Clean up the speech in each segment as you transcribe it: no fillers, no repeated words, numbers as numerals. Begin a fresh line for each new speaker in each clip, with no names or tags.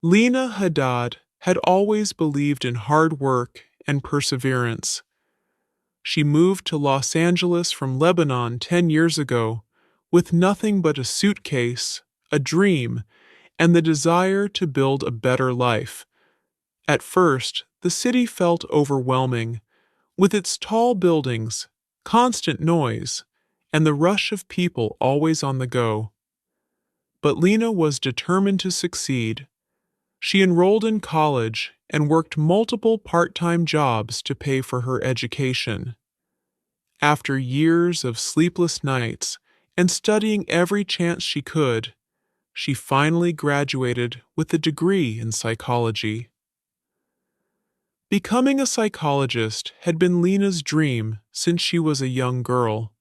Lena Haddad had always believed in hard work and perseverance. She moved to Los Angeles from Lebanon 10 years ago with nothing but a suitcase, a dream, and the desire to build a better life. At first, the city felt overwhelming, with its tall buildings, constant noise, and the rush of people always on the go. But Lena was determined to succeed. She enrolled in college and worked multiple part-time jobs to pay for her education. After years of sleepless nights and studying every chance she could, she finally graduated with a degree in psychology. Becoming a psychologist had been Lena's dream since she was a young girl.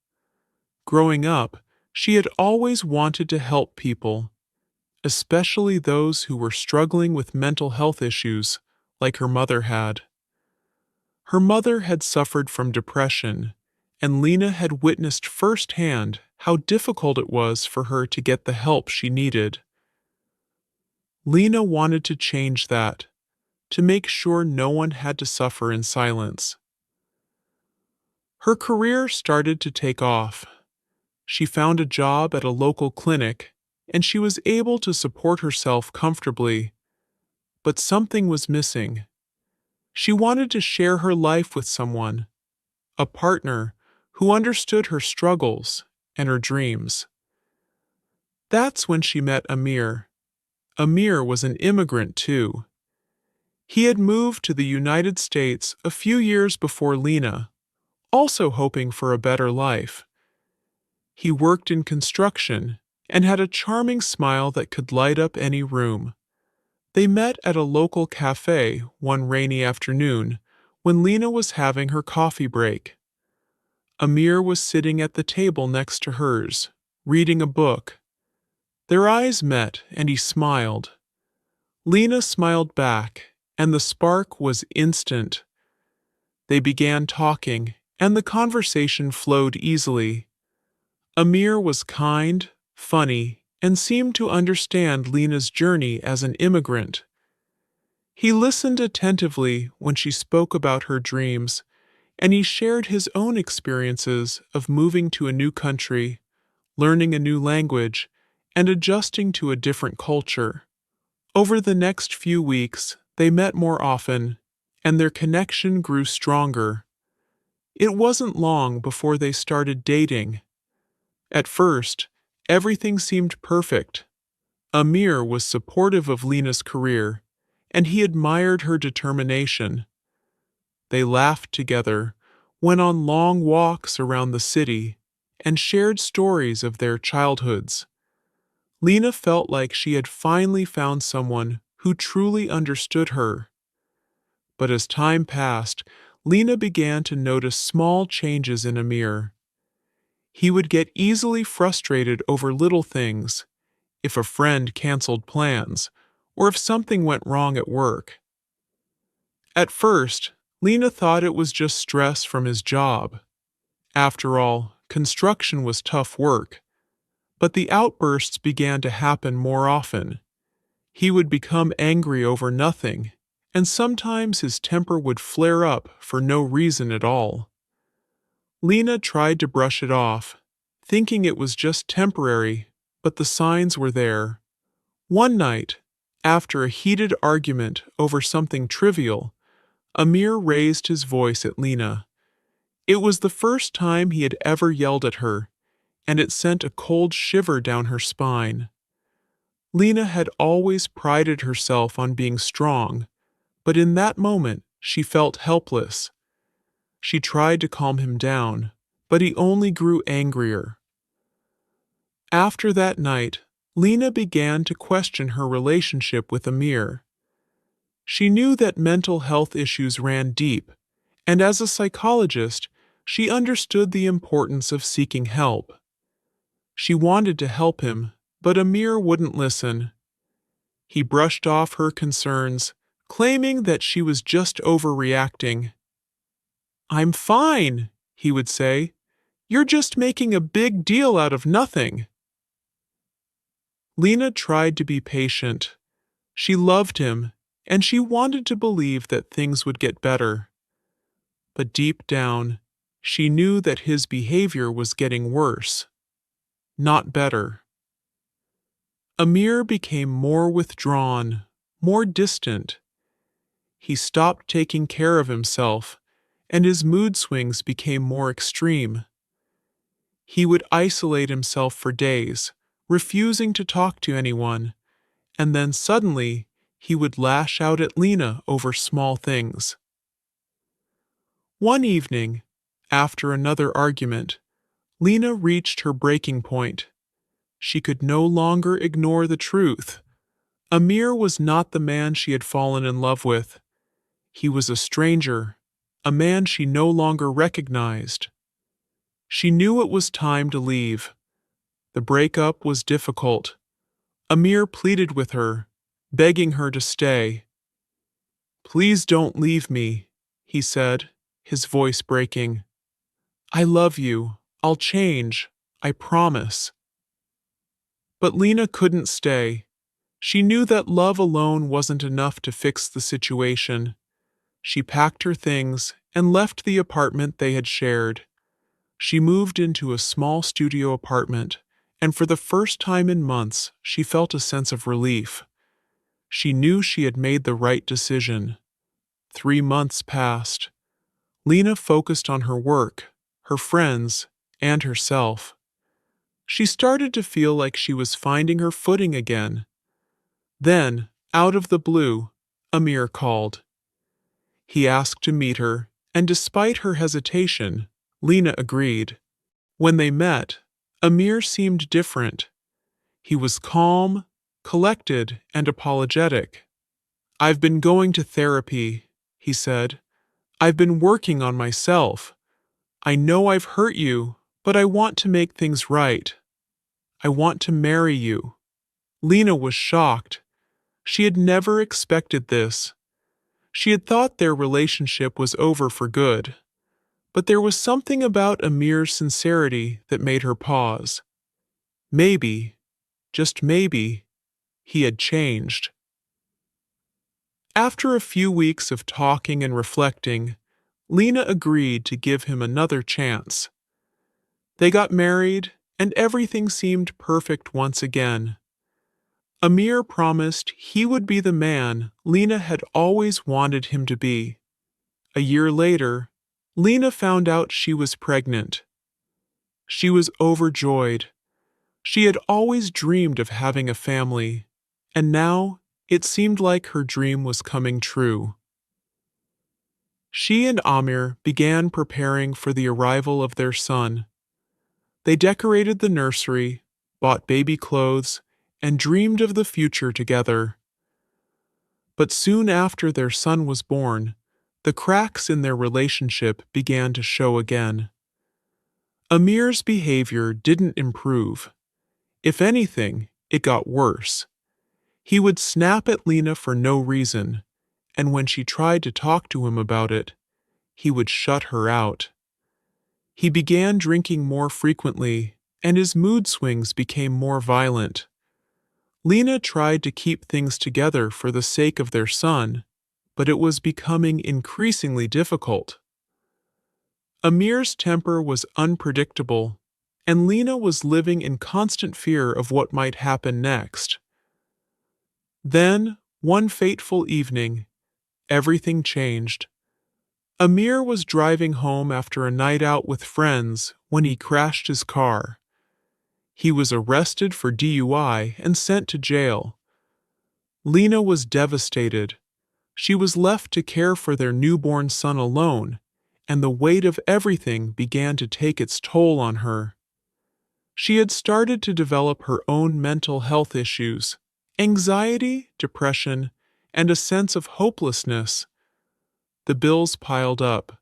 Growing up, she had always wanted to help people, especially those who were struggling with mental health issues, like her mother had. Her mother had suffered from depression, and Lena had witnessed firsthand how difficult it was for her to get the help she needed. Lena wanted to change that, to make sure no one had to suffer in silence. Her career started to take off. She found a job at a local clinic, and she was able to support herself comfortably. But something was missing. She wanted to share her life with someone, a partner who understood her struggles and her dreams. That's when she met Amir. Amir was an immigrant too. He had moved to the United States a few years before Lena, also hoping for a better life. He worked in construction and had a charming smile that could light up any room. They met at a local cafe one rainy afternoon when Lena was having her coffee break. Amir was sitting at the table next to hers, reading a book. Their eyes met and he smiled. Lena smiled back, and the spark was instant. They began talking, and the conversation flowed easily. Amir was kind, funny, and seemed to understand Lena's journey as an immigrant. He listened attentively when she spoke about her dreams, and he shared his own experiences of moving to a new country, learning a new language, and adjusting to a different culture. Over the next few weeks, they met more often, and their connection grew stronger. It wasn't long before they started dating. At first, everything seemed perfect. Amir was supportive of Lena's career, and he admired her determination. They laughed together, went on long walks around the city, and shared stories of their childhoods. Lena felt like she had finally found someone who truly understood her. But as time passed, Lena began to notice small changes in Amir. He would get easily frustrated over little things, if a friend canceled plans, or if something went wrong at work. At first, Lena thought it was just stress from his job. After all, construction was tough work. But the outbursts began to happen more often. He would become angry over nothing, and sometimes his temper would flare up for no reason at all. Lena tried to brush it off, thinking it was just temporary, but the signs were there. One night, after a heated argument over something trivial, Amir raised his voice at Lena. It was the first time he had ever yelled at her, and it sent a cold shiver down her spine. Lena had always prided herself on being strong, but in that moment she felt helpless. She tried to calm him down, but he only grew angrier. After that night, Lena began to question her relationship with Amir. She knew that mental health issues ran deep, and as a psychologist, she understood the importance of seeking help. She wanted to help him, but Amir wouldn't listen. He brushed off her concerns, claiming that she was just overreacting. "I'm fine," he would say. "You're just making a big deal out of nothing." Lena tried to be patient. She loved him, and she wanted to believe that things would get better. But deep down, she knew that his behavior was getting worse, not better. Amir became more withdrawn, more distant. He stopped taking care of himself, and his mood swings became more extreme. He would isolate himself for days, refusing to talk to anyone, and then suddenly he would lash out at Lena over small things. One evening, after another argument, Lena reached her breaking point. She could no longer ignore the truth. Amir was not the man she had fallen in love with. He was a stranger, a man she no longer recognized. She knew it was time to leave. The breakup was difficult. Amir pleaded with her, begging her to stay. "Please don't leave me," he said, his voice breaking. "I love you. I'll change. I promise." But Lena couldn't stay. She knew that love alone wasn't enough to fix the situation. She packed her things and left the apartment they had shared. She moved into a small studio apartment, and for the first time in months, she felt a sense of relief. She knew she had made the right decision. 3 months passed. Lena focused on her work, her friends, and herself. She started to feel like she was finding her footing again. Then, out of the blue, Amir called. He asked to meet her, and despite her hesitation, Lena agreed. When they met, Amir seemed different. He was calm, collected, and apologetic. "I've been going to therapy," he said. "I've been working on myself. I know I've hurt you, but I want to make things right. I want to marry you." Lena was shocked. She had never expected this. She had thought their relationship was over for good. But there was something about Amir's sincerity that made her pause. Maybe, just maybe, he had changed. After a few weeks of talking and reflecting, Lena agreed to give him another chance. They got married, and everything seemed perfect once again. Amir promised he would be the man Lena had always wanted him to be. A year later, Lena found out she was pregnant. She was overjoyed. She had always dreamed of having a family, and now it seemed like her dream was coming true. She and Amir began preparing for the arrival of their son. They decorated the nursery, bought baby clothes, and dreamed of the future together. But soon after their son was born, the cracks in their relationship began to show again. Amir's behavior didn't improve. If anything, it got worse. He would snap at Lena for no reason, and when she tried to talk to him about it, he would shut her out. He began drinking more frequently, and his mood swings became more violent. Lena tried to keep things together for the sake of their son, but it was becoming increasingly difficult. Amir's temper was unpredictable, and Lena was living in constant fear of what might happen next. Then, one fateful evening, everything changed. Amir was driving home after a night out with friends when he crashed his car. He was arrested for DUI and sent to jail. Lena was devastated. She was left to care for their newborn son alone, and the weight of everything began to take its toll on her. She had started to develop her own mental health issues, anxiety, depression, and a sense of hopelessness. The bills piled up.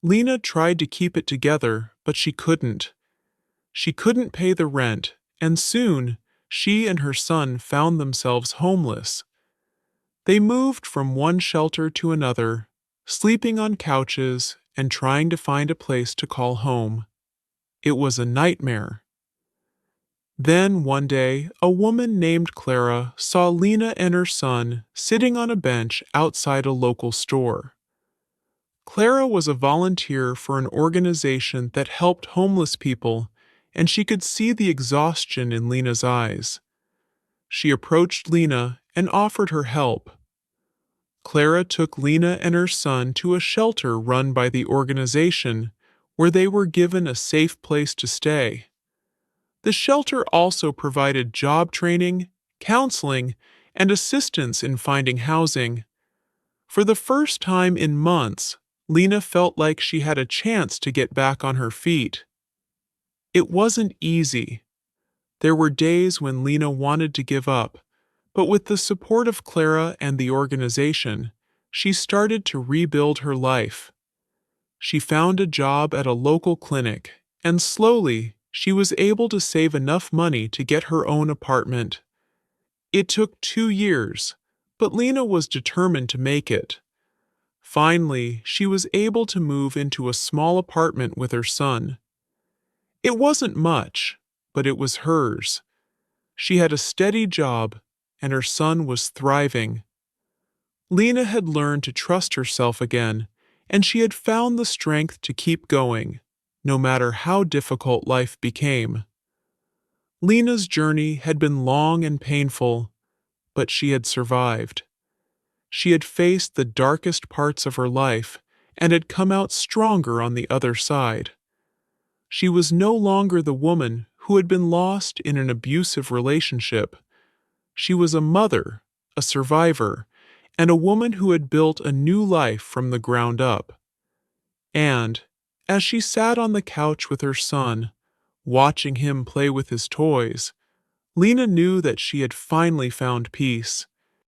Lena tried to keep it together, but she couldn't. She couldn't pay the rent, and soon she and her son found themselves homeless. They moved from one shelter to another, sleeping on couches and trying to find a place to call home. It was a nightmare. Then, one day, a woman named Clara saw Lena and her son sitting on a bench outside a local store. Clara was a volunteer for an organization that helped homeless people, and she could see the exhaustion in Lena's eyes. She approached Lena and offered her help. Clara took Lena and her son to a shelter run by the organization, where they were given a safe place to stay. The shelter also provided job training, counseling, and assistance in finding housing. For the first time in months, Lena felt like she had a chance to get back on her feet. It wasn't easy. There were days when Lena wanted to give up, but with the support of Clara and the organization, she started to rebuild her life. She found a job at a local clinic, and slowly, she was able to save enough money to get her own apartment. It took 2 years, but Lena was determined to make it. Finally, she was able to move into a small apartment with her son. It wasn't much, but it was hers. She had a steady job, and her son was thriving. Lena had learned to trust herself again, and she had found the strength to keep going, no matter how difficult life became. Lena's journey had been long and painful, but she had survived. She had faced the darkest parts of her life and had come out stronger on the other side. She was no longer the woman who had been lost in an abusive relationship. She was a mother, a survivor, and a woman who had built a new life from the ground up. And, as she sat on the couch with her son, watching him play with his toys, Lena knew that she had finally found peace.